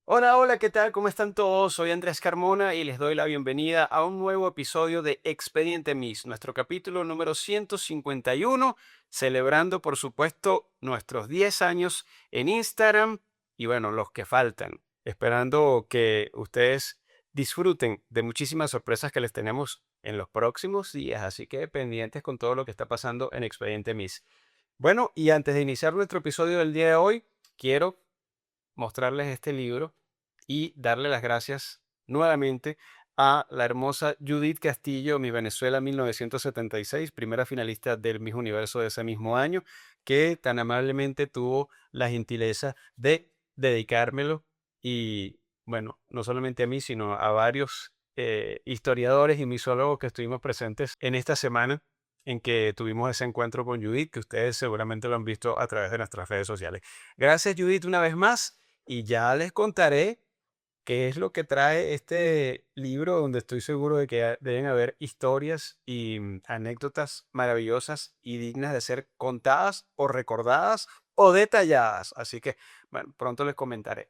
Hola, hola, ¿qué tal? ¿Cómo están todos? Soy Andrés Carmona y les doy la bienvenida a un nuevo episodio de Expediente Miss, nuestro capítulo número 151, celebrando, por supuesto, nuestros 10 años en Instagram y bueno, los que faltan, esperando que ustedes disfruten de muchísimas sorpresas que les tenemos en los próximos días, así que pendientes con todo lo que está pasando en Expediente Miss. Bueno, y antes de iniciar nuestro episodio del día de hoy, quiero mostrarles este libro y darle las gracias nuevamente a la hermosa Judith Castillo, Mi Venezuela 1976, primera finalista del Miss Universo de ese mismo año, que tan amablemente tuvo la gentileza de dedicármelo y, bueno, no solamente a mí, sino a varios historiadores y misólogos que estuvimos presentes en esta semana en que tuvimos ese encuentro con Judith, que ustedes seguramente lo han visto a través de nuestras redes sociales. Gracias, Judith, una vez más y ya les contaré qué es lo que trae este libro, donde estoy seguro de que deben haber historias y anécdotas maravillosas y dignas de ser contadas o recordadas o detalladas. Así que, bueno, pronto les comentaré.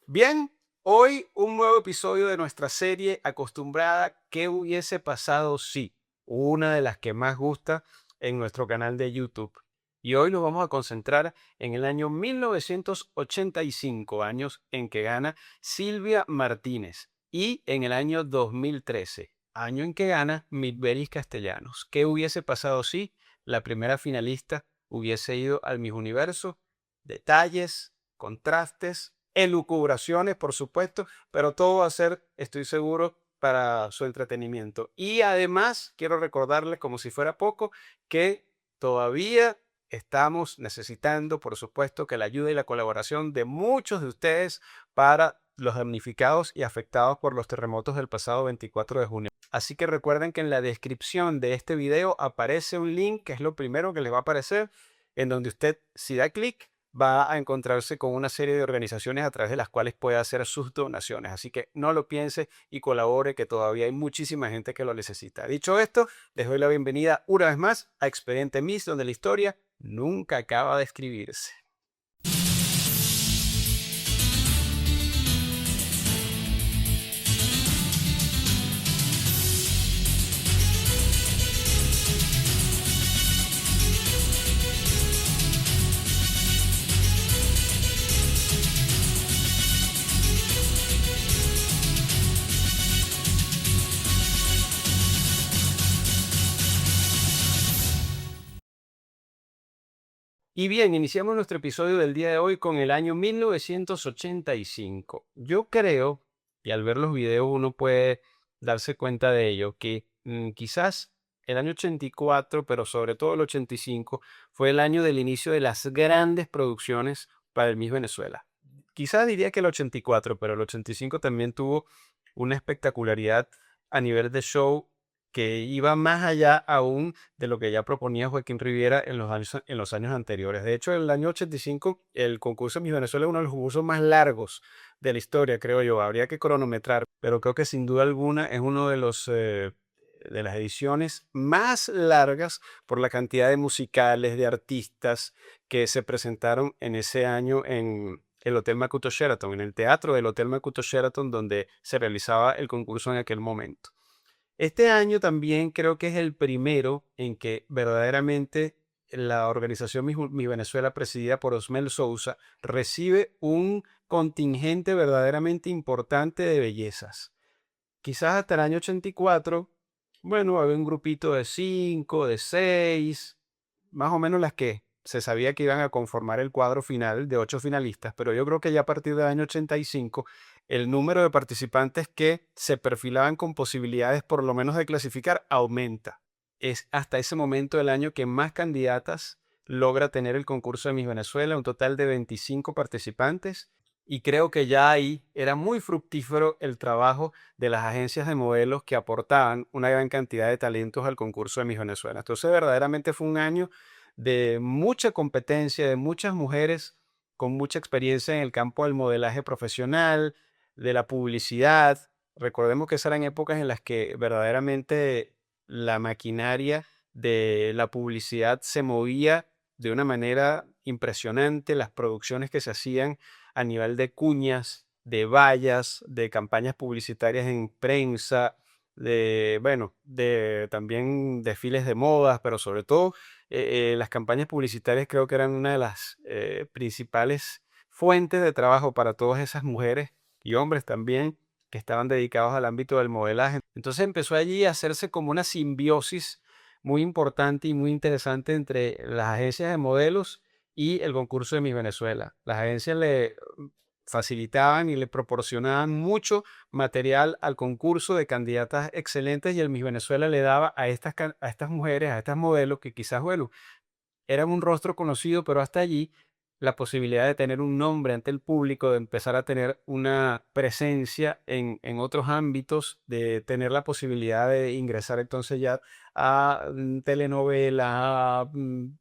Bien, hoy un nuevo episodio de nuestra serie acostumbrada ¿Qué hubiese pasado si? Una de las que más gusta en nuestro canal de YouTube. Y hoy nos vamos a concentrar en el año 1985, años en que gana Silvia Martínez, y en el año 2013, año en que gana Midveris Castellanos. ¿Qué hubiese pasado si la primera finalista hubiese ido al Miss Universo? Detalles, contrastes, elucubraciones, por supuesto, pero todo va a ser, estoy seguro, para su entretenimiento. Y además, quiero recordarles, como si fuera poco, que todavía estamos necesitando, por supuesto, que la ayuda y la colaboración de muchos de ustedes para los damnificados y afectados por los terremotos del pasado 24 de junio. Así que recuerden que en la descripción de este video aparece un link, que es lo primero que les va a aparecer, en donde usted, si da clic, va a encontrarse con una serie de organizaciones a través de las cuales puede hacer sus donaciones. Así que no lo piense y colabore, que todavía hay muchísima gente que lo necesita. Dicho esto, les doy la bienvenida una vez más a Expediente Miss, donde la historia nunca acaba de escribirse. Y bien, iniciamos nuestro episodio del día de hoy con el año 1985. Yo creo, y al ver los videos uno puede darse cuenta de ello, que quizás el año 84, pero sobre todo el 85, fue el año del inicio de las grandes producciones para el Miss Venezuela. Quizás diría que el 84, pero el 85 también tuvo una espectacularidad a nivel de show que iba más allá aún de lo que ya proponía Joaquín Riviera en los años anteriores. De hecho, en el año 85, el concurso Miss Venezuela es uno de los concursos más largos de la historia, creo yo. Habría que cronometrar, pero creo que sin duda alguna es uno de los de las ediciones más largas por la cantidad de musicales, de artistas que se presentaron en ese año en el Hotel Makuto Sheraton, en el teatro del Hotel Makuto Sheraton, donde se realizaba el concurso en aquel momento. Este año también creo que es el primero en que verdaderamente la organización Mi Venezuela, presidida por Osmel Sousa, recibe un contingente verdaderamente importante de bellezas. Quizás hasta el año 84, bueno, había un grupito de 5, de 6, más o menos las que se sabía que iban a conformar el cuadro final de 8 finalistas, pero yo creo que ya a partir del año 85 el número de participantes que se perfilaban con posibilidades por lo menos de clasificar aumenta. Es hasta ese momento del año que más candidatas logra tener el concurso de Miss Venezuela, un total de 25 participantes, y creo que ya ahí era muy fructífero el trabajo de las agencias de modelos que aportaban una gran cantidad de talentos al concurso de Miss Venezuela. Entonces verdaderamente fue un año de mucha competencia, de muchas mujeres con mucha experiencia en el campo del modelaje profesional, de la publicidad. Recordemos que esas eran épocas en las que verdaderamente la maquinaria de la publicidad se movía de una manera impresionante, las producciones que se hacían a nivel de cuñas, de vallas, de campañas publicitarias en prensa, de, bueno, de también desfiles de modas, pero sobre todo las campañas publicitarias creo que eran una de las principales fuentes de trabajo para todas esas mujeres y hombres también que estaban dedicados al ámbito del modelaje. Entonces empezó allí a hacerse como una simbiosis muy importante y muy interesante entre las agencias de modelos y el concurso de Miss Venezuela. Las agencias le facilitaban y le proporcionaban mucho material al concurso de candidatas excelentes y el Miss Venezuela le daba a a estas mujeres, a estas modelos que quizás, bueno, eran un rostro conocido, pero hasta allí la posibilidad de tener un nombre ante el público, de empezar a tener una presencia en otros ámbitos, de tener la posibilidad de ingresar entonces ya a telenovelas, a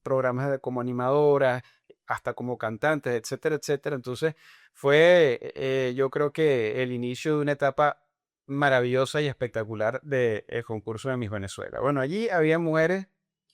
programas como animadoras, hasta como cantantes, etcétera, etcétera. Entonces fue, yo creo que el inicio de una etapa maravillosa y espectacular del concurso de Miss Venezuela. Bueno, allí había mujeres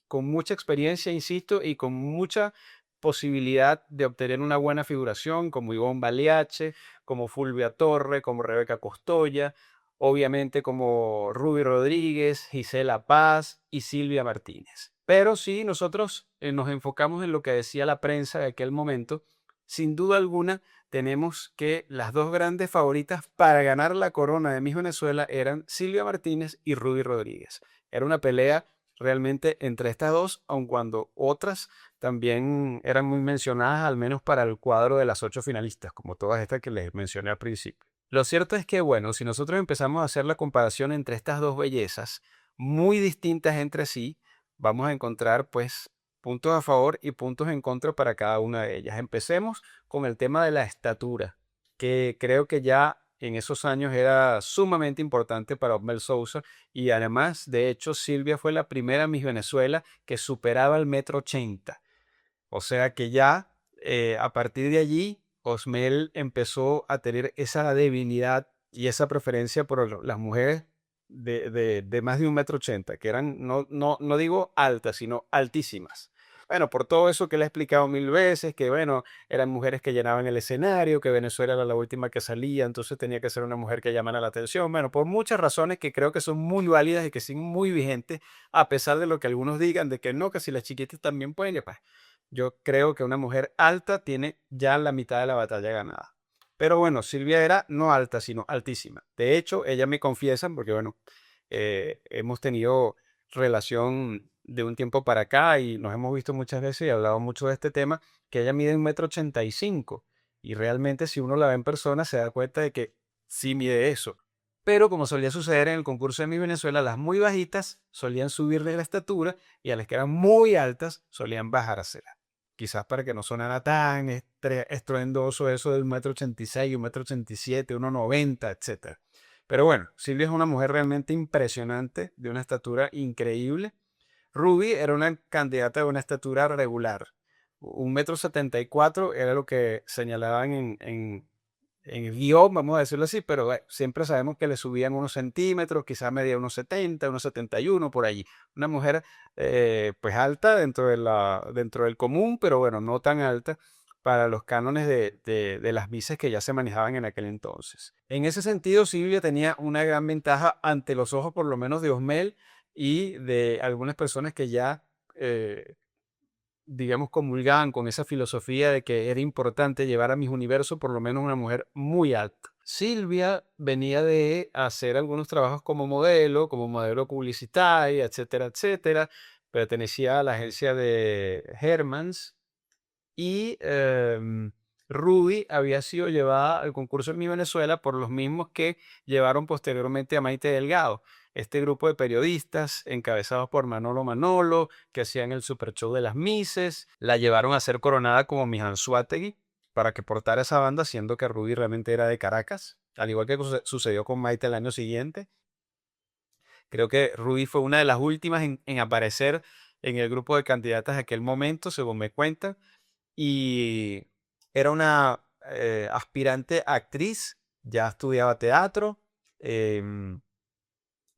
con mucha experiencia, insisto, y con mucha posibilidad de obtener una buena figuración, como Ivonne Baliache, como Fulvia Torre, como Rebeca Costoya, obviamente como Ruby Rodríguez, Gisela Paz y Silvia Martínez. Pero sí, nosotros nos enfocamos en lo que decía la prensa de aquel momento. Sin duda alguna, tenemos que las dos grandes favoritas para ganar la corona de Miss Venezuela eran Silvia Martínez y Ruby Rodríguez. Era una pelea realmente entre estas dos, aun cuando otras también eran muy mencionadas, al menos para el cuadro de las 8 finalistas, como todas estas que les mencioné al principio. Lo cierto es que, bueno, si nosotros empezamos a hacer la comparación entre estas dos bellezas, muy distintas entre sí, vamos a encontrar pues puntos a favor y puntos en contra para cada una de ellas. Empecemos con el tema de la estatura, que creo que ya en esos años era sumamente importante para Osmel Sousa y además, de hecho, Silvia fue la primera Miss Venezuela que superaba el 1,80 m. O sea que ya a partir de allí, Osmel empezó a tener esa debilidad y esa preferencia por las mujeres de más de 1,80 m, que eran, no digo altas, sino altísimas. Bueno, por todo eso que le he explicado mil veces, que bueno, eran mujeres que llenaban el escenario, que Venezuela era la última que salía, entonces tenía que ser una mujer que llamara la atención. Bueno, por muchas razones que creo que son muy válidas y que siguen muy vigentes, a pesar de lo que algunos digan, de que no, que si las chiquitas también pueden, pues yo creo que una mujer alta tiene ya la mitad de la batalla ganada. Pero bueno, Silvia era no alta, sino altísima. De hecho, ella me confiesa, porque bueno, hemos tenido relación de un tiempo para acá y nos hemos visto muchas veces y hablado mucho de este tema, que ella mide 1,85 m. Y realmente si uno la ve en persona se da cuenta de que sí mide eso. Pero como solía suceder en el concurso de Miss Venezuela, las muy bajitas solían subirle la estatura y a las que eran muy altas solían bajársela. Quizás para que no sonara tan estruendoso eso del 1,86 m, 1,87 m, 1,90 m, etc. Pero bueno, Silvia es una mujer realmente impresionante, de una estatura increíble. Ruby era una candidata de una estatura regular. 1,74 m era lo que señalaban en el guión, vamos a decirlo así, pero siempre sabemos que le subían unos centímetros, quizás medía unos 70, unos 71, por allí. Una mujer pues alta dentro del común, pero bueno, no tan alta para los cánones de las misas que ya se manejaban en aquel entonces. En ese sentido, Silvia tenía una gran ventaja ante los ojos, por lo menos de Osmel y de algunas personas que ya digamos, comulgaban con esa filosofía de que era importante llevar a mis universos por lo menos una mujer muy alta. Silvia venía de hacer algunos trabajos como modelo publicitaria, etcétera, etcétera. Pertenecía a la agencia de Hermans y Ruby había sido llevada al concurso en Mi Venezuela por los mismos que llevaron posteriormente a Maite Delgado. Este grupo de periodistas, encabezados por Manolo Manolo, que hacían el Super Show de las Misses, la llevaron a ser coronada como Miss Anzoátegui para que portara esa banda, siendo que Ruby realmente era de Caracas, al igual que sucedió con Maite el año siguiente. Creo que Ruby fue una de las últimas en aparecer en el grupo de candidatas de aquel momento, según me cuentan, y era una aspirante actriz, ya estudiaba teatro, em,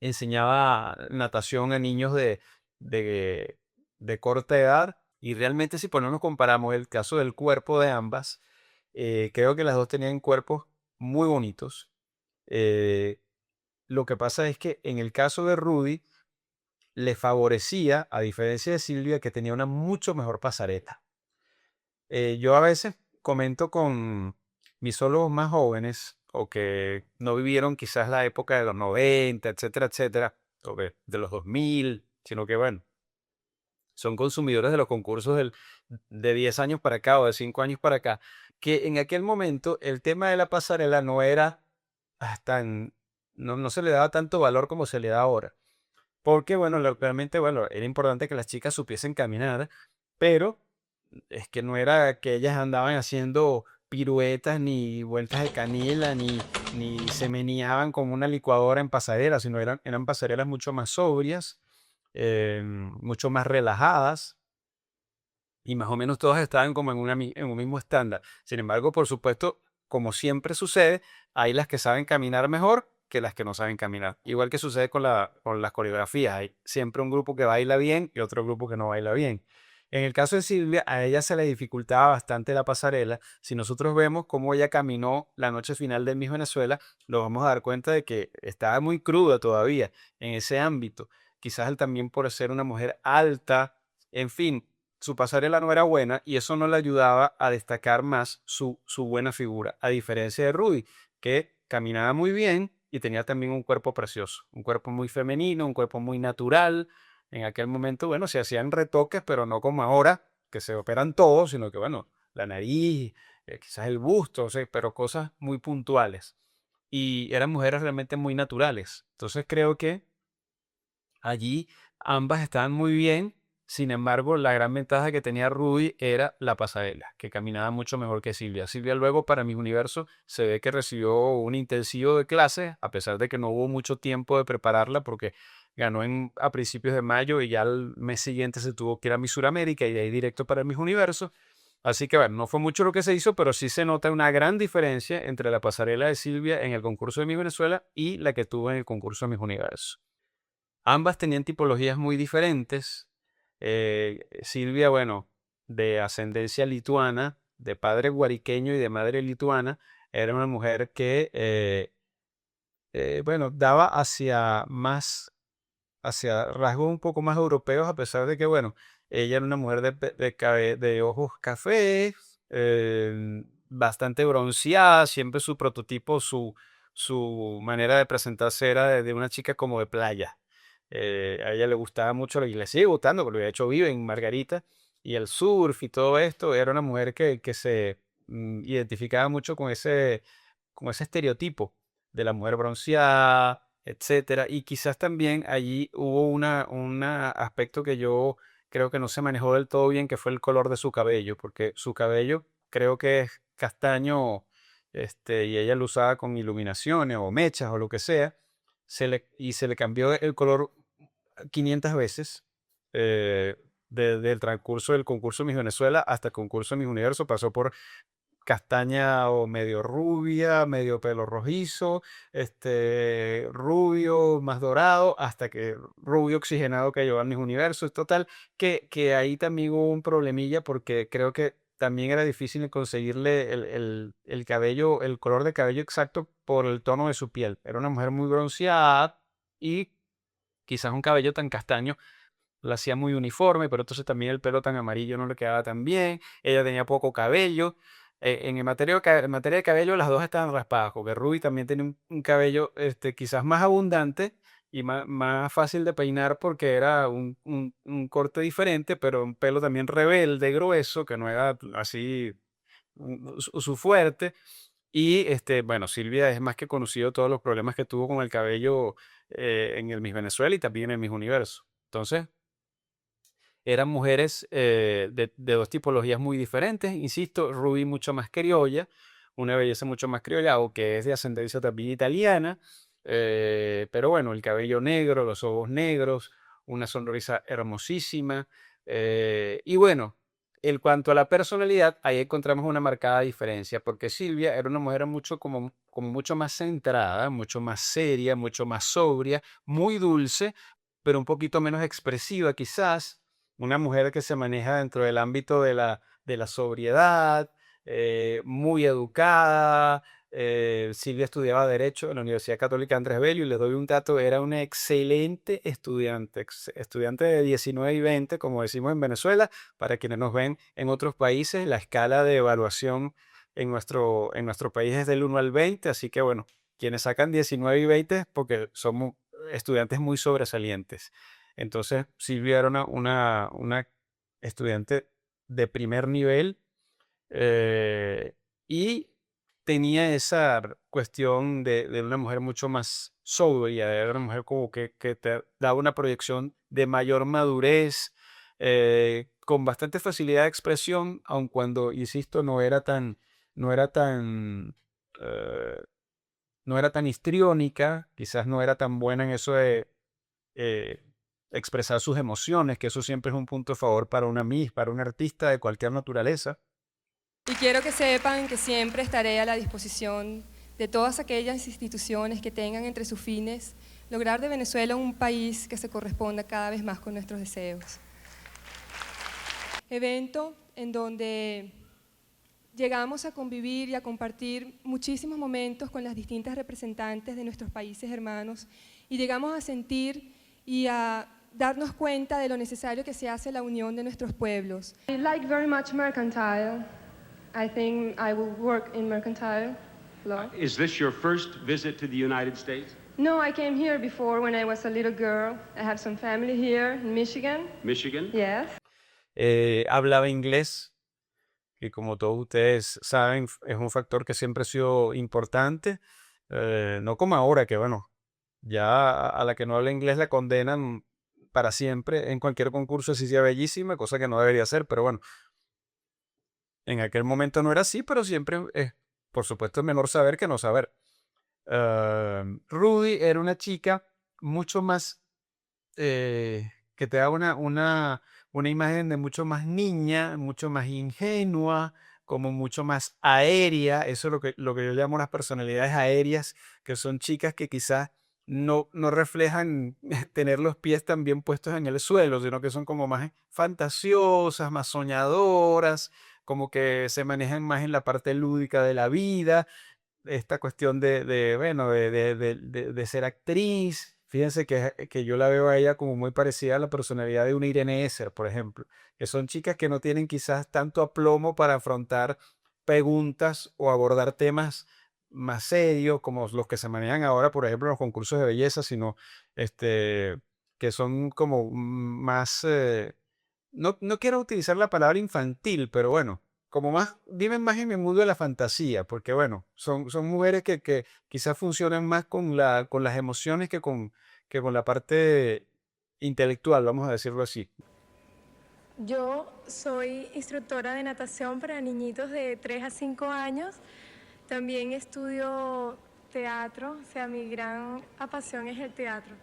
enseñaba natación a niños de, de corta edad y realmente si ponemos comparamos el caso del cuerpo de ambas, creo que las dos tenían cuerpos muy bonitos. Eh, lo que pasa es que en el caso de Rudy, le favorecía, a diferencia de Silvia, que tenía una mucho mejor pasarela. Yo a veces comento con mis solos más jóvenes o que no vivieron quizás la época de los 90, etcétera, o de los 2000, sino que bueno, son consumidores de los concursos de 10 años para acá o de 5 años para acá, que en aquel momento el tema de la pasarela no era tan, no se le daba tanto valor como se le da ahora. Porque, bueno, realmente, bueno, era importante que las chicas supiesen caminar, pero es que no era que ellas andaban haciendo piruetas, ni vueltas de canela, ni se meneaban como una licuadora en pasarela, sino eran pasarelas mucho más sobrias, mucho más relajadas, y más o menos todas estaban como en un mismo estándar. Sin embargo, por supuesto, como siempre sucede, hay las que saben caminar mejor que las que no saben caminar. Igual que sucede con las coreografías. Hay siempre un grupo que baila bien y otro grupo que no baila bien. En el caso de Silvia, a ella se le dificultaba bastante la pasarela. Si nosotros vemos cómo ella caminó la noche final de Miss Venezuela, nos vamos a dar cuenta de que estaba muy cruda todavía en ese ámbito. Quizás también por ser una mujer alta, en fin, su pasarela no era buena y eso no le ayudaba a destacar más su buena figura, a diferencia de Rudy, que caminaba muy bien y tenía también un cuerpo precioso, un cuerpo muy femenino, un cuerpo muy natural. En aquel momento, bueno, se hacían retoques, pero no como ahora, que se operan todos, sino que, bueno, la nariz, quizás el busto, o sea, pero cosas muy puntuales. Y eran mujeres realmente muy naturales. Entonces creo que allí ambas estaban muy bien, sin embargo, la gran ventaja que tenía Ruby era la pasarela, que caminaba mucho mejor que Silvia. Silvia luego para mi universo se ve que recibió un intensivo de clases, a pesar de que no hubo mucho tiempo de prepararla porque ganó a principios de mayo y ya al mes siguiente se tuvo que ir a Miss Suramérica y de ahí directo para Miss Universo. Así que bueno, no fue mucho lo que se hizo, pero sí se nota una gran diferencia entre la pasarela de Silvia en el concurso de Miss Venezuela y la que tuvo en el concurso de Miss Universo. Ambas tenían tipologías muy diferentes. Silvia, bueno, de ascendencia lituana, de padre guariqueño y de madre lituana, era una mujer que, bueno, daba hacia rasgos un poco más europeos, a pesar de que, bueno, ella era una mujer de ojos cafés, bastante bronceada, siempre su prototipo, su manera de presentarse era de una chica como de playa. A ella le gustaba mucho y le sigue gustando, porque de hecho vive en Margarita, y el surf y todo esto, era una mujer que se identificaba mucho con ese estereotipo de la mujer bronceada, etcétera. Y quizás también allí hubo un aspecto que yo creo que no se manejó del todo bien, que fue el color de su cabello, porque su cabello creo que es castaño, y ella lo usaba con iluminaciones o mechas o lo que sea, y se le cambió el color 500 veces. Desde el transcurso del concurso Miss Venezuela hasta el concurso Miss Universo, pasó por castaña o medio rubia, medio pelo rojizo, rubio más dorado, hasta que rubio oxigenado que llevó a mis universos. Total, que ahí también hubo un problemilla porque creo que también era difícil conseguirle el cabello, el color de cabello exacto por el tono de su piel. Era una mujer muy bronceada y quizás un cabello tan castaño lo hacía muy uniforme, pero entonces también el pelo tan amarillo no le quedaba tan bien. Ella tenía poco cabello. En materia de cabello, las dos estaban raspadas, porque Ruby también tenía un cabello quizás más abundante y más fácil de peinar porque era un corte diferente, pero un pelo también rebelde, grueso, que no era así su fuerte. Y bueno, Silvia es más que conocido todos los problemas que tuvo con el cabello en el Miss Venezuela y también en el Miss Universo. Entonces, eran mujeres de dos tipologías muy diferentes. Insisto, Ruby mucho más criolla, una belleza mucho más criolla, aunque es de ascendencia también italiana. Pero bueno, el cabello negro, los ojos negros, una sonrisa hermosísima. Y bueno, en cuanto a la personalidad, ahí encontramos una marcada diferencia, porque Silvia era una mujer como mucho más centrada, mucho más seria, mucho más sobria, muy dulce, pero un poquito menos expresiva quizás, una mujer que se maneja dentro del ámbito de la sobriedad, muy educada. Silvia estudiaba Derecho en la Universidad Católica Andrés Bello y les doy un dato, era una excelente estudiante, estudiante de 19 y 20, como decimos en Venezuela, para quienes nos ven en otros países, la escala de evaluación en nuestro país es del 1 al 20, así que bueno, quienes sacan 19 y 20 es porque somos estudiantes muy sobresalientes. Entonces, Silvia era una estudiante de primer nivel, eh, y tenía esa cuestión de una mujer mucho más sobria, de una mujer como que te daba una proyección de mayor madurez, con bastante facilidad de expresión, aun cuando, insisto, no era tan, eh, no era tan histriónica, quizás no era tan buena en eso de eh, expresar sus emociones, que eso siempre es un punto a favor para una Miss, para un artista de cualquier naturaleza. Y quiero que sepan que siempre estaré a la disposición de todas aquellas instituciones que tengan entre sus fines lograr de Venezuela un país que se corresponda cada vez más con nuestros deseos. Evento en donde llegamos a convivir y a compartir muchísimos momentos con las distintas representantes de nuestros países hermanos y llegamos a sentir y a darnos cuenta de lo necesario que se hace la unión de nuestros pueblos. I like very much mercantile. I think I will work in mercantile law. Is this your first visit to the United States? No, I came here before when I was a little girl. I have some family here in Michigan. Michigan? Yes. Hablaba inglés, que como todos ustedes saben, es un factor que siempre ha sido importante, no como ahora, que bueno, ya a la que no habla inglés la condenan para siempre en cualquier concurso, así sea bellísima, cosa que no debería ser, pero bueno, en aquel momento no era así, pero siempre es, por supuesto, es mejor saber que no saber. Rudy era una chica mucho más, que te da una imagen de mucho más niña, mucho más ingenua, como mucho más aérea. Eso es lo que yo llamo las personalidades aéreas, que son chicas que quizás no reflejan tener los pies tan bien puestos en el suelo, sino que son como más fantasiosas, más soñadoras, como que se manejan más en la parte lúdica de la vida, esta cuestión bueno, de ser actriz. Fíjense que yo la veo a ella como muy parecida a la personalidad de una Irene Esser, por ejemplo, que son chicas que no tienen quizás tanto aplomo para afrontar preguntas o abordar temas más serios como los que se manejan ahora, por ejemplo, en los concursos de belleza, sino este, que son como más, no quiero utilizar la palabra infantil, pero bueno, como más, viven más en el mundo de la fantasía, porque bueno, son mujeres que quizás funcionan más con las emociones que con la parte intelectual, vamos a decirlo así. Yo soy instructora de natación para niñitos de 3 a 5 años. También estudio teatro, o sea, mi gran pasión es el teatro.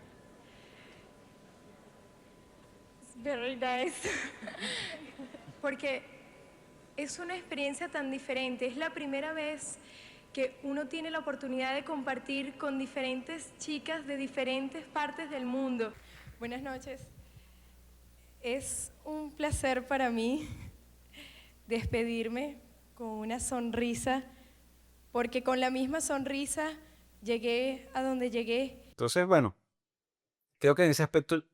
It's very nice. Porque es una experiencia tan diferente. Es la primera vez que uno tiene la oportunidad de compartir con diferentes chicas de diferentes partes del mundo. Buenas noches. Es un placer para mí despedirme con una sonrisa, porque con la misma sonrisa llegué a donde llegué. Entonces, bueno, creo que en ese aspecto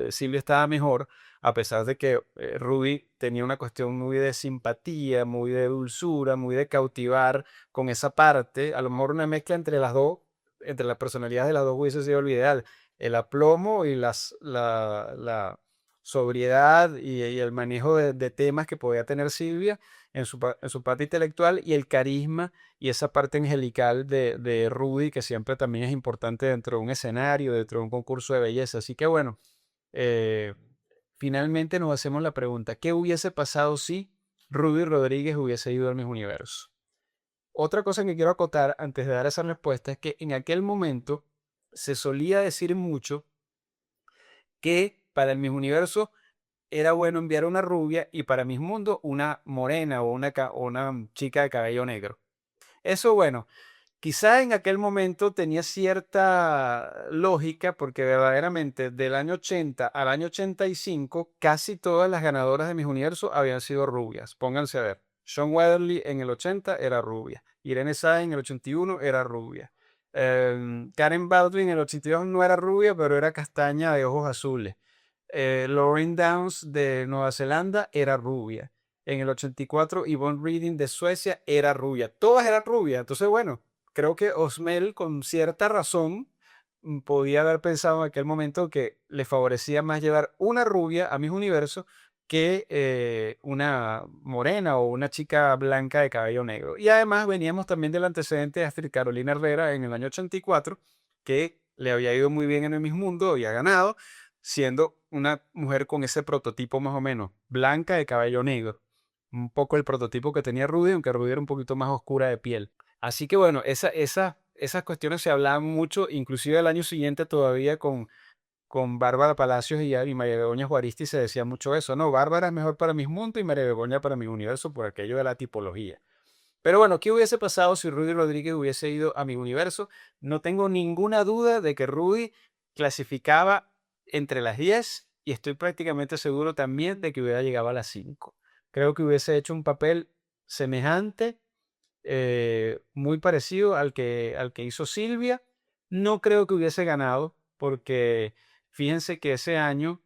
Silvia estaba mejor, a pesar de que Ruby tenía una cuestión muy de simpatía, muy de dulzura, muy de cautivar con esa parte. A lo mejor una mezcla entre las dos, entre las personalidades de las dos hubiese sido lo ideal. El aplomo y la sobriedad y el manejo de temas que podía tener Silvia en su parte intelectual, y el carisma y esa parte angelical de Rudy, que siempre también es importante dentro de un escenario, dentro de un concurso de belleza. Así que bueno, eh, finalmente nos hacemos la pregunta, ¿qué hubiese pasado si Rudy Rodríguez hubiese ido al Miss Universo? Otra cosa que quiero acotar antes de dar esa respuesta es que en aquel momento se solía decir mucho que para el Miss Universo era bueno enviar una rubia y para Miss Mundo una morena o una chica de cabello negro. Eso, bueno, quizá en aquel momento tenía cierta lógica porque verdaderamente del año 80 al año 85 casi todas las ganadoras de Miss Universo habían sido rubias. Pónganse a ver. Shawn Weatherly en el 80 era rubia. Irene Sáenz en el 81 era rubia. Karen Baldwin en el 82 no era rubia, pero era castaña de ojos azules. Lauren Downs de Nueva Zelanda era rubia. En el 84, Yvonne Reading de Suecia era rubia. Todas eran rubias. Entonces, bueno, creo que Osmel, con cierta razón, podía haber pensado en aquel momento que le favorecía más llevar una rubia a Miss Universo que una morena o una chica blanca de cabello negro. Y además veníamos también del antecedente de Astrid Carolina Herrera en el año 84, que le había ido muy bien en el Miss Mundo, había ganado, siendo una mujer con ese prototipo más o menos, blanca de cabello negro. Un poco el prototipo que tenía Rudy, aunque Rudy era un poquito más oscura de piel. Así que bueno, esas cuestiones se hablaban mucho, inclusive el año siguiente todavía con Bárbara Palacios y María Begoña Juaristi se decía mucho eso, ¿no? Bárbara es mejor para mis mundos y María Begoña para mi universo por aquello de la tipología. Pero bueno, ¿qué hubiese pasado si Rudy Rodríguez hubiese ido a mi universo? No tengo ninguna duda de que Rudy clasificaba entre las 10 y estoy prácticamente seguro también de que hubiera llegado a las 5. Creo que hubiese hecho un papel semejante, muy parecido al que hizo Silvia. No creo que hubiese ganado porque fíjense que ese año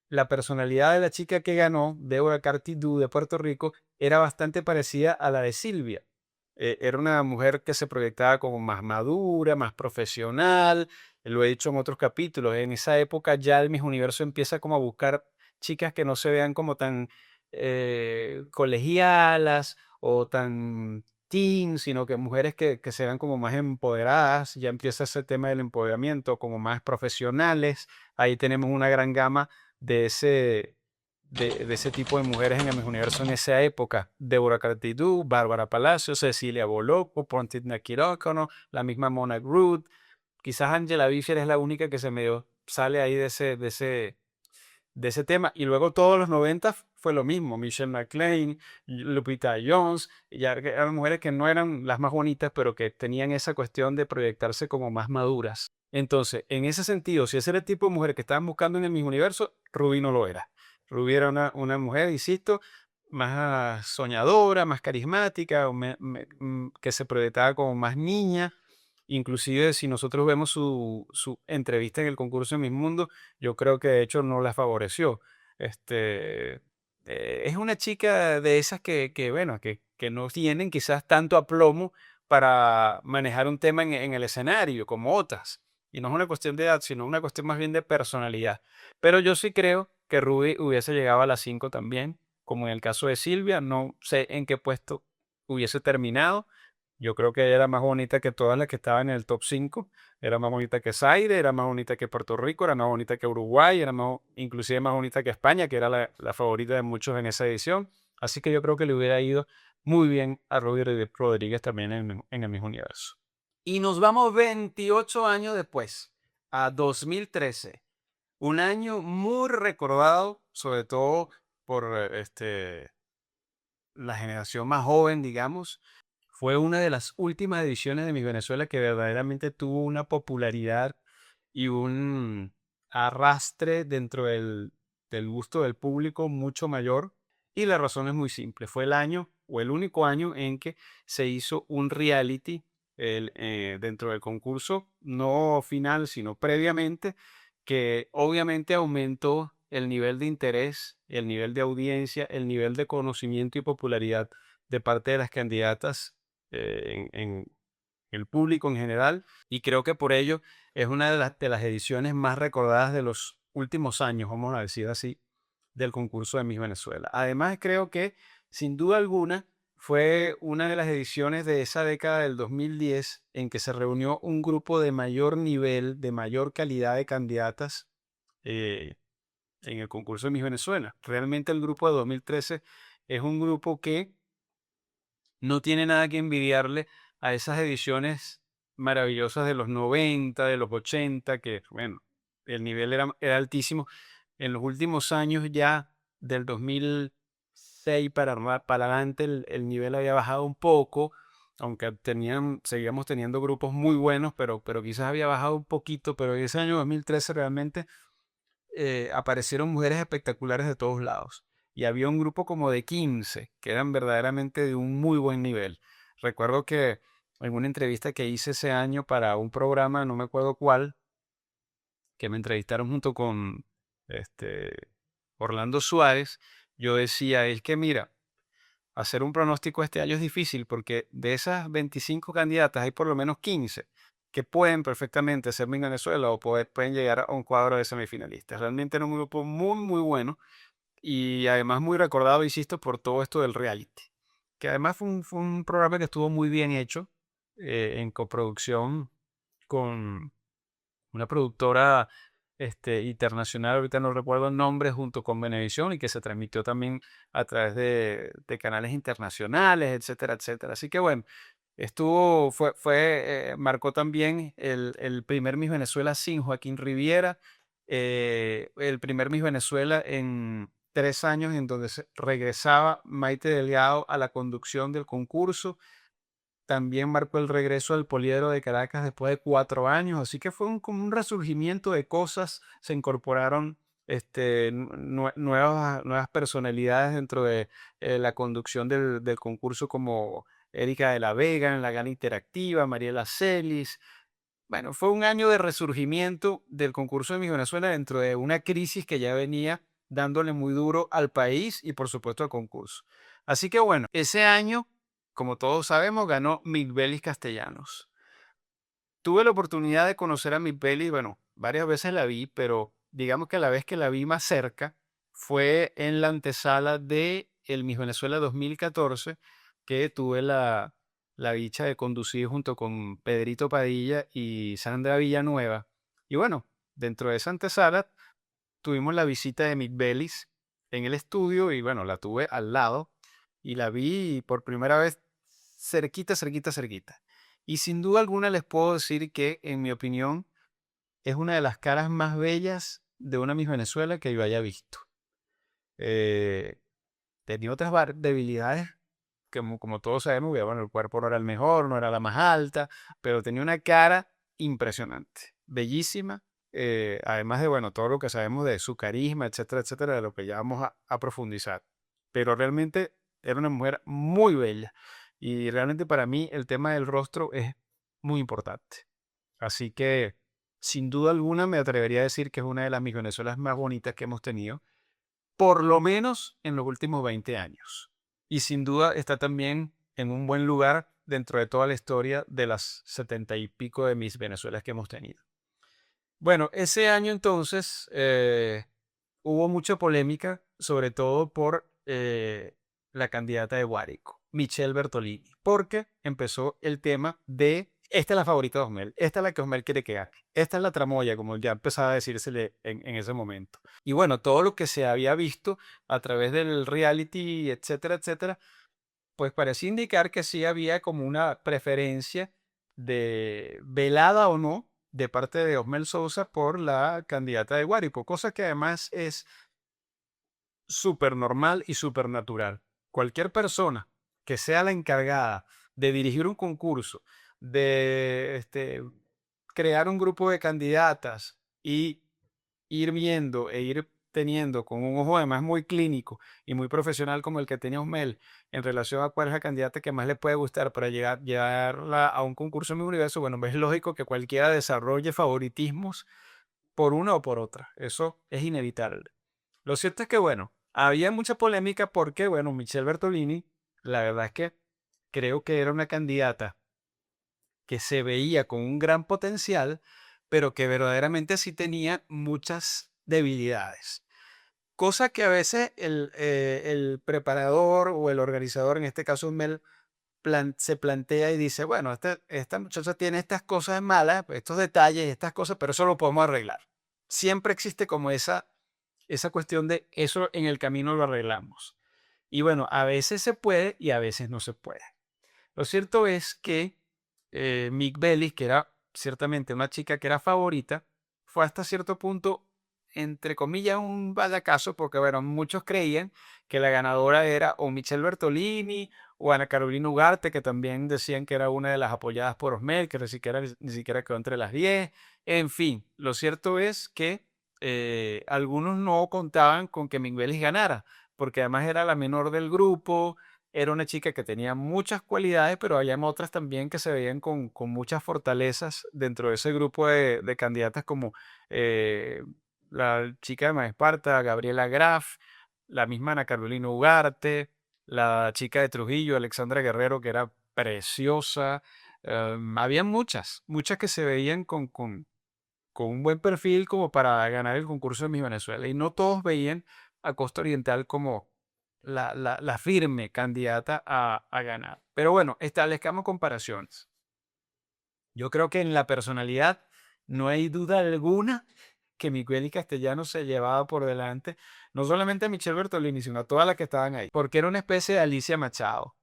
la personalidad de la chica que ganó, Deborah Carty-Du de Puerto Rico, era bastante parecida a la de Silvia. Era una mujer que se proyectaba como más madura, más profesional. Lo he dicho en otros capítulos. En esa época ya el Miss Universo empieza como a buscar chicas que no se vean como tan colegialas o tan teen, sino que mujeres que se vean como más empoderadas. Ya empieza ese tema del empoderamiento, como más profesionales. Ahí tenemos una gran gama de ese tipo de mujeres en el Miss Universo en esa época. Deborah Carty-Du, Bárbara Palacios, Cecilia Boloco, Pontina Quirócono, la misma Mona Groot. Quizás Angela Vischer es la única que se medio sale ahí de ese tema. Y luego todos los 90 fue lo mismo. Michelle McLean, Lupita Jones, ya que eran mujeres que no eran las más bonitas, pero que tenían esa cuestión de proyectarse como más maduras. Entonces, en ese sentido, si ese era el tipo de mujer que estaban buscando en el mismo universo, Ruby no lo era. Ruby era una mujer, insisto, más soñadora, más carismática, que se proyectaba como más niña. Inclusive si nosotros vemos su entrevista en el concurso de Miss Mundo, yo creo que de hecho no la favoreció. Este, es una chica de esas bueno, que no tienen quizás tanto aplomo para manejar un tema en el escenario como otras. Y no es una cuestión de edad, sino una cuestión más bien de personalidad. Pero yo sí creo que Ruby hubiese llegado a las 5 también, como en el caso de Silvia. No sé en qué puesto hubiese terminado. Yo creo que ella era más bonita que todas las que estaban en el top 5. Era más bonita que Zaire, era más bonita que Puerto Rico, era más bonita que Uruguay, era inclusive más bonita que España, que era la favorita de muchos en esa edición. Así que yo creo que le hubiera ido muy bien a Ruby Rodríguez también en el mismo universo. Y nos vamos 28 años después, a 2013. Un año muy recordado, sobre todo por la generación más joven, digamos. Fue una de las últimas ediciones de Miss Venezuela que verdaderamente tuvo una popularidad y un arrastre dentro del gusto del público mucho mayor. Y la razón es muy simple. Fue el año o el único año en que se hizo un reality dentro del concurso, no final, sino previamente, que obviamente aumentó el nivel de interés, el nivel de audiencia, el nivel de conocimiento y popularidad de parte de las candidatas en el público en general, y creo que por ello es una de las ediciones más recordadas de los últimos años, vamos a decir así, del concurso de Miss Venezuela. Además, creo que sin duda alguna fue una de las ediciones de esa década del 2010 en que se reunió un grupo de mayor nivel, de mayor calidad de candidatas en el concurso de Miss Venezuela. Realmente el grupo de 2013 es un grupo que no tiene nada que envidiarle a esas ediciones maravillosas de los 90, de los 80, que bueno, el nivel era altísimo. En los últimos años ya del 2006 para adelante el nivel había bajado un poco, aunque seguíamos teniendo grupos muy buenos, pero quizás había bajado un poquito, pero en ese año 2013 realmente aparecieron mujeres espectaculares de todos lados. y había un grupo como de 15 que eran verdaderamente de un muy buen nivel. Recuerdo que en una entrevista que hice ese año para un programa, no me acuerdo cuál, que me entrevistaron junto con Orlando Suárez, yo decía, es que mira, hacer un pronóstico este año es difícil porque de esas 25 candidatas hay por lo menos 15 que pueden perfectamente ser Miss Venezuela o pueden llegar a un cuadro de semifinalistas. Realmente era un grupo muy, muy bueno y además muy recordado, insisto, por todo esto del reality. Que además fue un programa que estuvo muy bien hecho en coproducción con una productora internacional, ahorita no recuerdo el nombre, junto con Venevisión y que se transmitió también a través de canales internacionales, etcétera, etcétera. Así que bueno, marcó también el primer Miss Venezuela sin Joaquín Riviera, el primer Miss Venezuela en 3 años en donde regresaba Maite Delgado a la conducción del concurso. También marcó el regreso al Poliedro de Caracas después de 4 años, así que fue como un resurgimiento de cosas, se incorporaron nuevas personalidades dentro de la conducción del concurso como Erika de la Vega en la gala interactiva, Mariela Celis. Bueno, fue un año de resurgimiento del concurso de Miss Venezuela dentro de una crisis que ya venía dándole muy duro al país y por supuesto al concurso. Así que bueno, ese año, como todos sabemos, ganó Migbelis Castellanos. Tuve la oportunidad de conocer a Migbelis, bueno, varias veces la vi, pero digamos que la vez que la vi más cerca fue en la antesala de el Miss Venezuela 2014, que tuve la dicha de conducir junto con Pedrito Padilla y Sandra Villanueva. Y bueno, dentro de esa antesala tuvimos la visita de Migbelis en el estudio y bueno, la tuve al lado y la vi por primera vez cerquita, cerquita, cerquita. Y sin duda alguna les puedo decir que, en mi opinión, es una de las caras más bellas de una Miss Venezuela que yo haya visto. Eh, Tenía otras debilidades, que como todos sabemos, que, bueno, el cuerpo no era el mejor, no era la más alta, pero tenía una cara impresionante, bellísima. Además de, bueno, todo lo que sabemos de su carisma, etcétera, etcétera, de lo que ya vamos a profundizar. Pero realmente era una mujer muy bella. Y realmente para mí el tema del rostro es muy importante. Así que, sin duda alguna, me atrevería a decir que es una de las Miss Venezuelas más bonitas que hemos tenido, por lo menos en los últimos 20 años. Y sin duda está también en un buen lugar dentro de toda la historia de las 70 y pico de Miss Venezuelas que hemos tenido. Bueno, ese año entonces hubo mucha polémica, sobre todo por la candidata de Guárico, Michelle Bertolini, porque empezó el tema de, esta es la favorita de Osmel, esta es la que Osmel quiere que gane, esta es la tramoya, como ya empezaba a decírsele en ese momento. Y bueno, todo lo que se había visto a través del reality, etcétera, etcétera, pues parecía indicar que sí había como una preferencia de velada o no de parte de Osmel Sousa por la candidata de Guárico, cosa que además es súper normal y súper natural. Cualquier persona que sea la encargada de dirigir un concurso, de crear un grupo de candidatas y ir viendo e ir teniendo con un ojo además muy clínico y muy profesional como el que tenía Osmel en relación a cuál es la candidata que más le puede gustar para llevarla a un concurso en mi universo, bueno, es lógico que cualquiera desarrolle favoritismos por una o por otra. Eso es inevitable. Lo cierto es que, bueno, había mucha polémica porque, bueno, Michelle Bertolini, la verdad es que creo que era una candidata que se veía con un gran potencial, pero que verdaderamente sí tenía muchas debilidades. Cosa que a veces el preparador o el organizador, en este caso Mel, se plantea y dice, bueno, esta muchacha tiene estas cosas malas, estos detalles, estas cosas, pero eso lo podemos arreglar. Siempre existe como esa cuestión de eso en el camino lo arreglamos. Y bueno, a veces se puede y a veces no se puede. Lo cierto es que Mick Bellis, que era ciertamente una chica que era favorita, fue hasta cierto punto, entre comillas, un batacazo, porque bueno, muchos creían que la ganadora era o Michelle Bertolini o Ana Carolina Ugarte, que también decían que era una de las apoyadas por Osmel, que ni siquiera quedó entre las 10. En fin, lo cierto es que algunos no contaban con que Mick Bellis ganara, porque además era la menor del grupo, era una chica que tenía muchas cualidades, pero había otras también que se veían con muchas fortalezas dentro de ese grupo de candidatas como eh, la chica de Mar Esparta, Gabriela Graf, la misma Ana Carolina Ugarte, la chica de Trujillo, Alexandra Guerrero, que era preciosa. Había muchas que se veían con un buen perfil como para ganar el concurso de Miss Venezuela. Y no todos veían a Costa Oriental como la firme candidata a ganar. Pero bueno, establezcamos comparaciones. Yo creo que en la personalidad no hay duda alguna que Miguel y Castellano se llevaba por delante, no solamente a Michelle Bertolini, sino a todas las que estaban ahí, porque era una especie de Alicia Machado.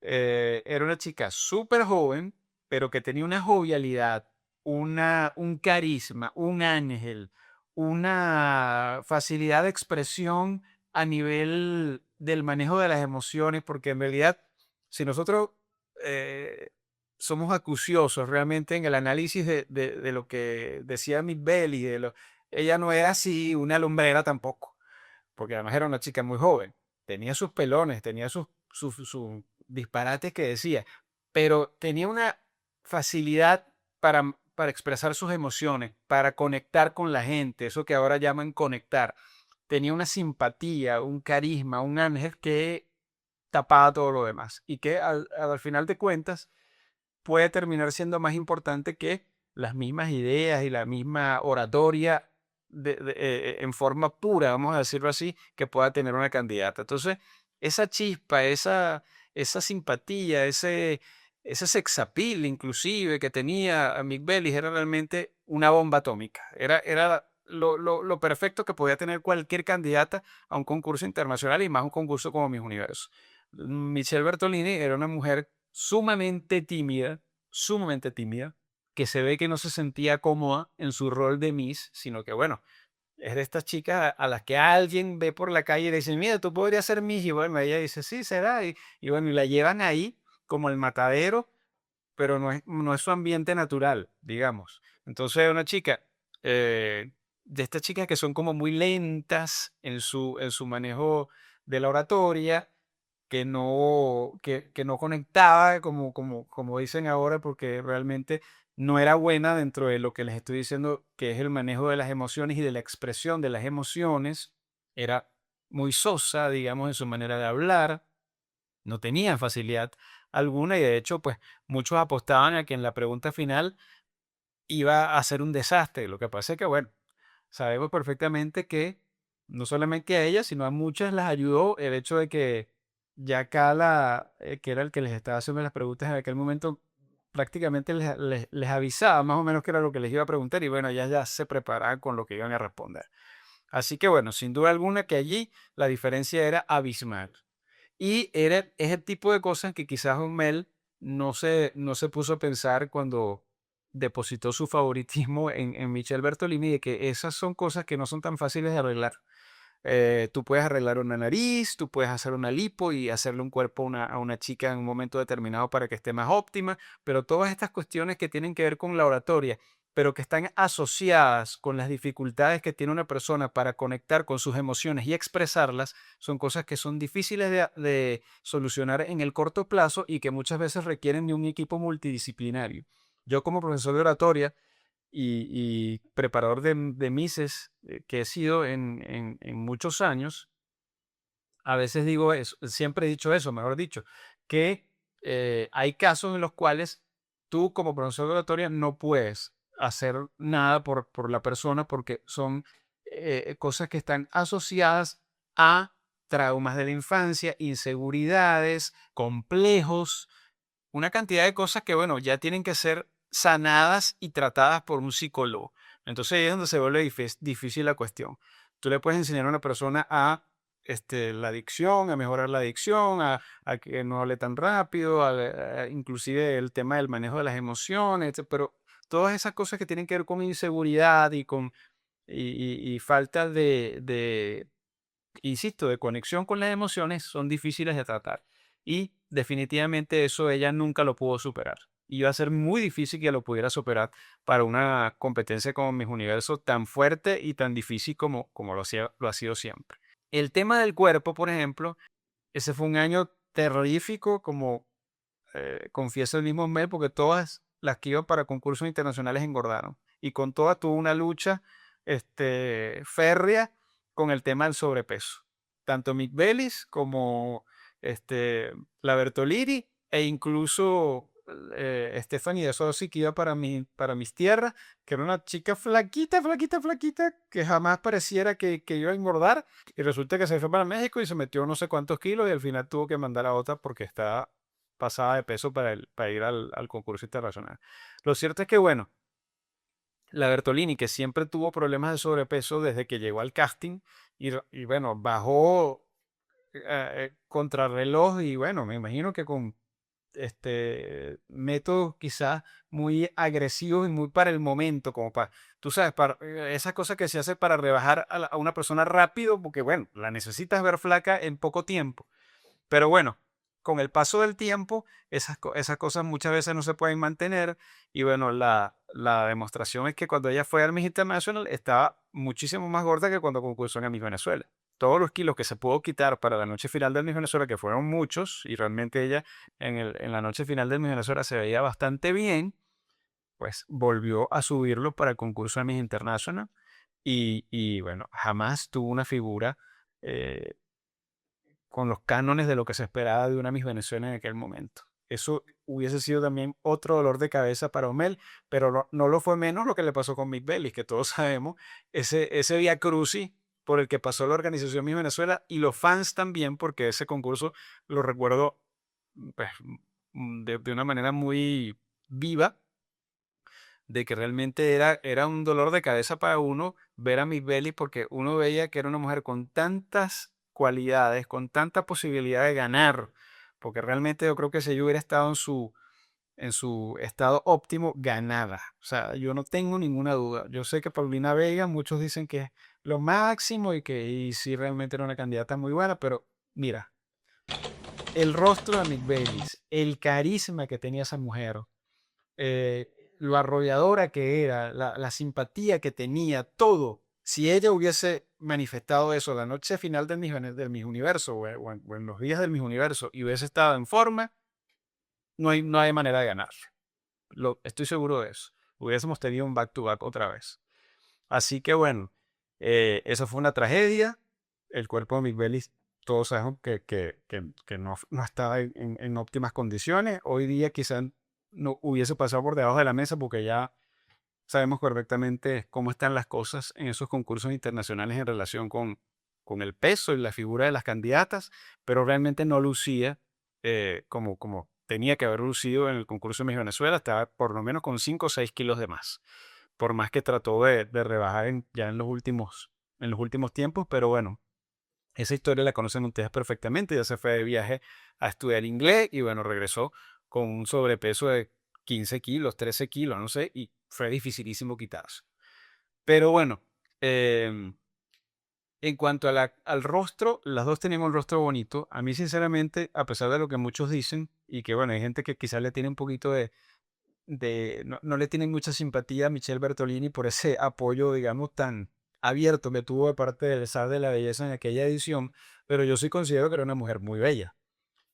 Era una chica súper joven, pero que tenía una jovialidad, un carisma, un ángel, una facilidad de expresión a nivel del manejo de las emociones, porque en realidad, si nosotros eh, somos acuciosos realmente en el análisis de lo que decía Miss Belly, ella no era así una lumbrera tampoco, porque además era una chica muy joven. Tenía sus pelones, tenía sus disparates que decía, pero tenía una facilidad para expresar sus emociones, para conectar con la gente, eso que ahora llaman conectar. Tenía una simpatía, un carisma, un ángel que tapaba todo lo demás y que al final de cuentas puede terminar siendo más importante que las mismas ideas y la misma oratoria en forma pura, vamos a decirlo así, que pueda tener una candidata. Entonces, esa chispa, esa simpatía, ese sex appeal inclusive que tenía a Mick Bellis era realmente una bomba atómica. Era lo perfecto que podía tener cualquier candidata a un concurso internacional y más un concurso como Miss Universo. Michelle Bertolini era una mujer sumamente tímida, que se ve que no se sentía cómoda en su rol de Miss, sino que bueno, es de estas chicas a las que alguien ve por la calle y le dice, mira, tú podrías ser Miss, y bueno, ella dice, sí, será, y bueno, y la llevan ahí como el matadero, pero no es su ambiente natural, digamos. Entonces, una chica, de estas chicas que son como muy lentas en su manejo de la oratoria, que no conectaba, como dicen ahora, porque realmente no era buena dentro de lo que les estoy diciendo, que es el manejo de las emociones y de la expresión de las emociones. Era muy sosa, digamos, en su manera de hablar, no tenía facilidad alguna y de hecho, pues muchos apostaban a que en la pregunta final iba a ser un desastre. Lo que pasa es que, bueno, sabemos perfectamente que no solamente a ella, sino a muchas las ayudó el hecho de que ya Cala, que era el que les estaba haciendo las preguntas en aquel momento, prácticamente les avisaba más o menos qué era lo que les iba a preguntar y bueno, ellas ya se preparaban con lo que iban a responder. Así que bueno, sin duda alguna que allí la diferencia era abismal. Y es el tipo de cosas que quizás Mel no se puso a pensar cuando depositó su favoritismo en Michelle Bertolini, de que esas son cosas que no son tan fáciles de arreglar. Tú puedes arreglar una nariz, tú puedes hacer una lipo y hacerle un cuerpo a una chica en un momento determinado para que esté más óptima, pero todas estas cuestiones que tienen que ver con la oratoria, pero que están asociadas con las dificultades que tiene una persona para conectar con sus emociones y expresarlas, son cosas que son difíciles de solucionar en el corto plazo y que muchas veces requieren de un equipo multidisciplinario. Yo como profesor de oratoria, y preparador de Mises que he sido en muchos años, a veces digo eso, siempre he dicho eso, mejor dicho, que hay casos en los cuales tú como profesor de oratoria no puedes hacer nada por la persona porque son cosas que están asociadas a traumas de la infancia, inseguridades, complejos, una cantidad de cosas que, bueno, ya tienen que ser sanadas y tratadas por un psicólogo. Entonces ahí es donde se vuelve difícil la cuestión. Tú le puedes enseñar a una persona a la adicción, a mejorar la adicción, a que no hable tan rápido, inclusive el tema del manejo de las emociones, pero todas esas cosas que tienen que ver con inseguridad y falta insisto, de conexión con las emociones son difíciles de tratar. Y definitivamente eso ella nunca lo pudo superar. Y iba a ser muy difícil que lo pudiera superar para una competencia como Miss Universo tan fuerte y tan difícil como lo ha sido siempre. El tema del cuerpo, por ejemplo, ese fue un año terrorífico, como confiesa el mismo Mel, porque todas las que iban para concursos internacionales engordaron. Y con todas tuvo una lucha férrea con el tema del sobrepeso. Tanto Mick Bellis como este, la Bertolini e incluso Stephanie de Sosi, que iba para mis tierras, que era una chica flaquita, flaquita, flaquita, que jamás pareciera que iba a engordar. Y resulta que se fue para México y se metió no sé cuántos kilos y al final tuvo que mandar a otra porque estaba pasada de peso para ir al concurso internacional. Lo cierto es que, bueno, la Bertolini, que siempre tuvo problemas de sobrepeso desde que llegó al casting, y bueno, bajó contrarreloj y bueno, me imagino que con métodos quizás muy agresivos y muy para el momento, como para, tú sabes, para esas cosas que se hace para rebajar a una persona rápido, porque bueno, la necesitas ver flaca en poco tiempo. Pero bueno, con el paso del tiempo, esas cosas muchas veces no se pueden mantener. Y bueno, la demostración es que cuando ella fue al Miss International estaba muchísimo más gorda que cuando concursó en el Miss Venezuela. Todos los kilos que se pudo quitar para la noche final del Miss Venezuela, que fueron muchos, y realmente ella en la noche final del Miss Venezuela se veía bastante bien, pues volvió a subirlo para el concurso de Miss International. Y bueno, jamás tuvo una figura eh, con los cánones de lo que se esperaba de una Miss Venezuela en aquel momento. Eso hubiese sido también otro dolor de cabeza para Omel, pero no lo fue menos lo que le pasó con Mick Bellis, que todos sabemos, ese vía crucis por el que pasó la organización Miss Venezuela y los fans también, porque ese concurso lo recuerdo pues, de una manera muy viva, de que realmente era un dolor de cabeza para uno ver a Miss Bellis porque uno veía que era una mujer con tantas cualidades, con tanta posibilidad de ganar, porque realmente yo creo que si ella hubiera estado en su estado óptimo, ganaba. O sea, yo no tengo ninguna duda. Yo sé que Paulina Vega, muchos dicen que es lo máximo y sí realmente era una candidata muy buena, pero mira, el rostro de Mick Bellis, el carisma que tenía esa mujer, lo arrolladora que era, la simpatía que tenía, todo. Si ella hubiese manifestado eso la noche final del Miss Universo o en los días del Miss Universo y hubiese estado en forma, no hay manera de ganar. Estoy seguro de eso. Hubiésemos tenido un back-to-back otra vez. Así que bueno, eso fue una tragedia. El cuerpo de Mick Bellis, todos sabemos que no estaba en óptimas condiciones. Hoy día quizás no hubiese pasado por debajo de la mesa porque ya sabemos perfectamente cómo están las cosas en esos concursos internacionales en relación con el peso y la figura de las candidatas, pero realmente no lucía como tenía que haber lucido en el concurso de Miss Venezuela, estaba por lo menos con 5 o 6 kilos de más, por más que trató de rebajar ya en los últimos tiempos, pero bueno, esa historia la conocen ustedes perfectamente, ya se fue de viaje a estudiar inglés y bueno, regresó con un sobrepeso de 15 kilos, 13 kilos, no sé, y fue dificilísimo quitarse. Pero bueno, en cuanto al rostro, las dos tenían un rostro bonito. A mí, sinceramente, a pesar de lo que muchos dicen, y que bueno, hay gente que quizás le tiene un poquito no le tienen mucha simpatía a Michelle Bertolini por ese apoyo, digamos, tan abierto que tuvo de parte del zar de la belleza en aquella edición, pero yo sí considero que era una mujer muy bella.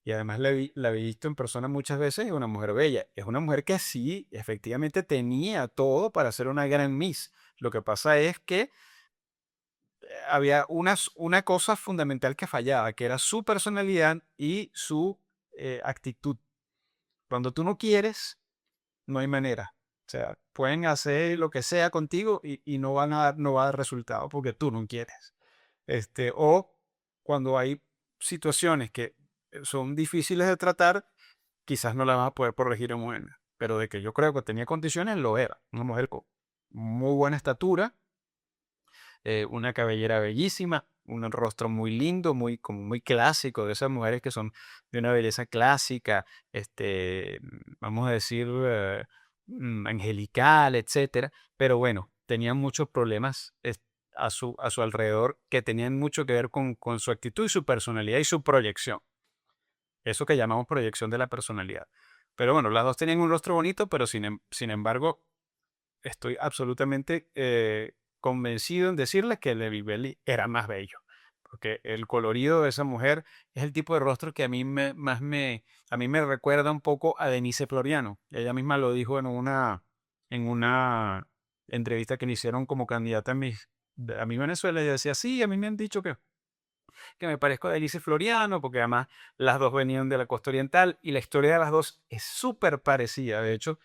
Y además la he visto en persona muchas veces y es una mujer bella. Es una mujer que sí, efectivamente tenía todo para ser una gran Miss. Lo que pasa es que había una cosa fundamental que fallaba, que era su personalidad y su actitud. Cuando tú no quieres, no hay manera. O sea, pueden hacer lo que sea contigo y no va a dar resultado porque tú no quieres. O cuando hay situaciones que son difíciles de tratar, quizás no la vas a poder corregir en una. Pero de que yo creo que tenía condiciones, lo era. Una mujer con muy buena estatura, una cabellera bellísima, un rostro muy lindo, como muy clásico, de esas mujeres que son de una belleza clásica, vamos a decir, angelical, etcétera. Pero bueno, tenían muchos problemas a su alrededor que tenían mucho que ver con su actitud y su personalidad y su proyección. Eso que llamamos proyección de la personalidad. Pero bueno, las dos tenían un rostro bonito, pero sin embargo, estoy absolutamente convencido en decirle que Levi Belli era más bello. porque el colorido de esa mujer es el tipo de rostro que a mí a mí me recuerda un poco a Denise Floriano. Ella misma lo dijo en una entrevista que le hicieron como candidata a mi Venezuela. Ella decía, sí, a mí me han dicho que me parezco a Denise Floriano, porque además las dos venían de la costa oriental y la historia de las dos es súper parecida. De hecho,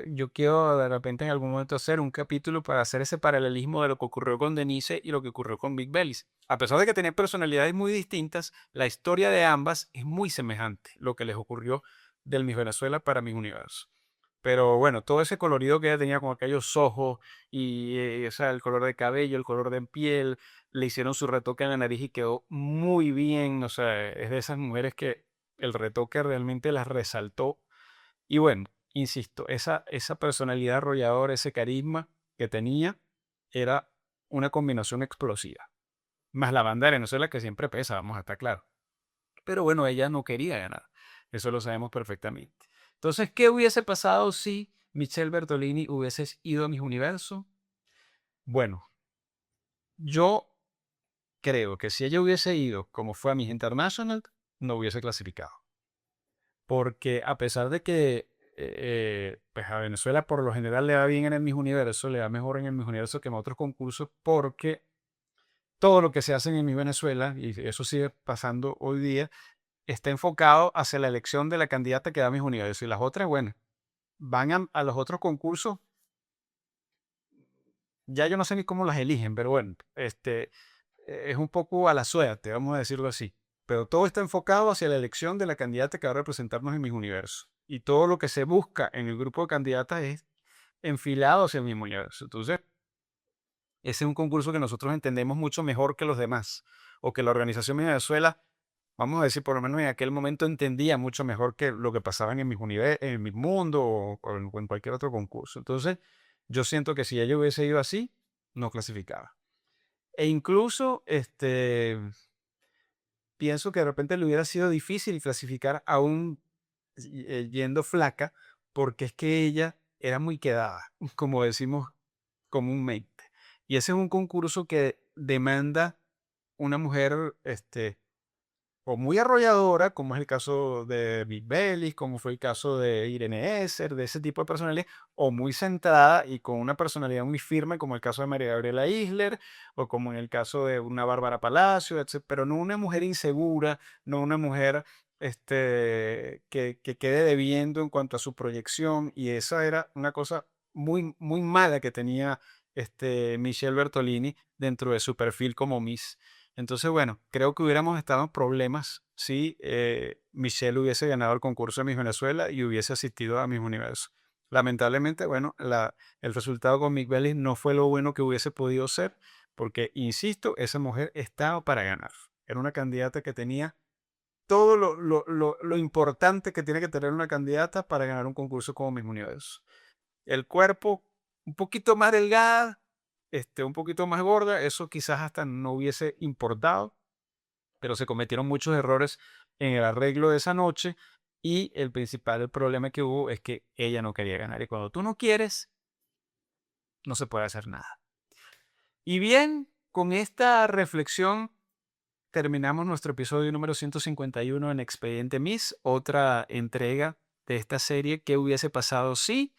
yo quiero de repente en algún momento hacer un capítulo para hacer ese paralelismo de lo que ocurrió con Denise y lo que ocurrió con Big Belly. A pesar de que tienen personalidades muy distintas, la historia de ambas es muy semejante, lo que les ocurrió del Miss Venezuela para Miss Universo. Pero bueno, todo ese colorido que ella tenía con aquellos ojos y o sea, el color de cabello, el color de piel, le hicieron su retoque en la nariz y quedó muy bien. O sea, es de esas mujeres que el retoque realmente las resaltó. Y bueno, insisto, esa personalidad arrolladora, ese carisma que tenía, era una combinación explosiva. Más la banda de Venezuela que siempre pesa, vamos a estar claros. Pero bueno, ella no quería ganar. Eso lo sabemos perfectamente. Entonces, ¿qué hubiese pasado si Michelle Bertolini hubiese ido a Miss Universo? Bueno, yo creo que si ella hubiese ido como fue a Miss International, no hubiese clasificado. Porque a pesar de que pues a Venezuela por lo general le va bien en el Miss Universo, le va mejor en el Miss Universo que en otros concursos, porque todo lo que se hace en el Miss Venezuela, y eso sigue pasando hoy día, está enfocado hacia la elección de la candidata que da Miss Universo. Y las otras, bueno, van a los otros concursos, ya yo no sé ni cómo las eligen, pero bueno, es un poco a la suerte, vamos a decirlo así. Pero todo está enfocado hacia la elección de la candidata que va a representarnos en Miss Universo. Y todo lo que se busca en el grupo de candidatas es enfilado hacia el mismo universo. Entonces, ese es un concurso que nosotros entendemos mucho mejor que los demás, o que la organización Miss Venezuela, vamos a decir, por lo menos en aquel momento entendía mucho mejor que lo que pasaba en en Miss Mundo o en cualquier otro concurso. Entonces, yo siento que si ella hubiese ido así, no clasificaba. E incluso, pienso que de repente le hubiera sido difícil clasificar aún yendo flaca, porque es que ella era muy quedada, como decimos comúnmente. Y ese es un concurso que demanda una mujer, o muy arrolladora, como es el caso de Big Belly, como fue el caso de Irene Esser, de ese tipo de personalidad, o muy centrada y con una personalidad muy firme, como el caso de María Gabriela Isler, o como en el caso de una Bárbara Palacio, etc. Pero no una mujer insegura, no una mujer que quede debiendo en cuanto a su proyección, y esa era una cosa muy, muy mala que tenía Michelle Bertolini dentro de su perfil como Miss. Entonces, bueno, creo que hubiéramos estado en problemas si Michelle hubiese ganado el concurso de Miss Venezuela y hubiese asistido a Miss Universo. Lamentablemente, bueno, el resultado con Mick Bellis no fue lo bueno que hubiese podido ser, porque, insisto, esa mujer estaba para ganar. Era una candidata que tenía todo lo importante que tiene que tener una candidata para ganar un concurso como Miss Universo. El cuerpo un poquito más delgada, un poquito más gorda, eso quizás hasta no hubiese importado, pero se cometieron muchos errores en el arreglo de esa noche y el principal problema que hubo es que ella no quería ganar y cuando tú no quieres, no se puede hacer nada. Y bien, con esta reflexión terminamos nuestro episodio número 151 en Expediente Miss, otra entrega de esta serie. ¿Qué hubiese pasado si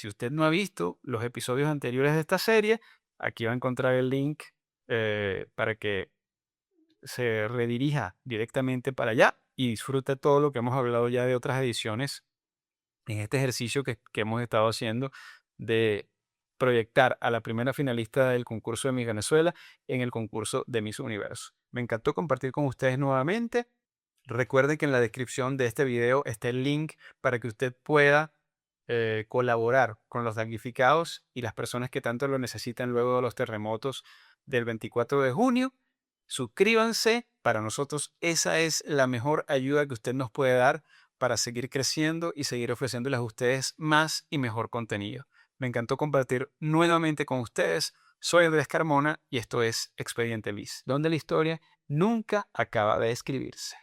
usted no ha visto los episodios anteriores de esta serie? Aquí va a encontrar el link para que se redirija directamente para allá y disfrute todo lo que hemos hablado ya de otras ediciones en este ejercicio que hemos estado haciendo de proyectar a la primera finalista del concurso de Miss Venezuela en el concurso de Miss Universo. Me encantó compartir con ustedes nuevamente. Recuerden que en la descripción de este video está el link para que usted pueda colaborar con los damnificados y las personas que tanto lo necesitan luego de los terremotos del 24 de junio. Suscríbanse. Para nosotros esa es la mejor ayuda que usted nos puede dar para seguir creciendo y seguir ofreciéndoles a ustedes más y mejor contenido. Me encantó compartir nuevamente con ustedes. Soy Andrés Carmona y esto es Expediente Miss, donde la historia nunca acaba de escribirse.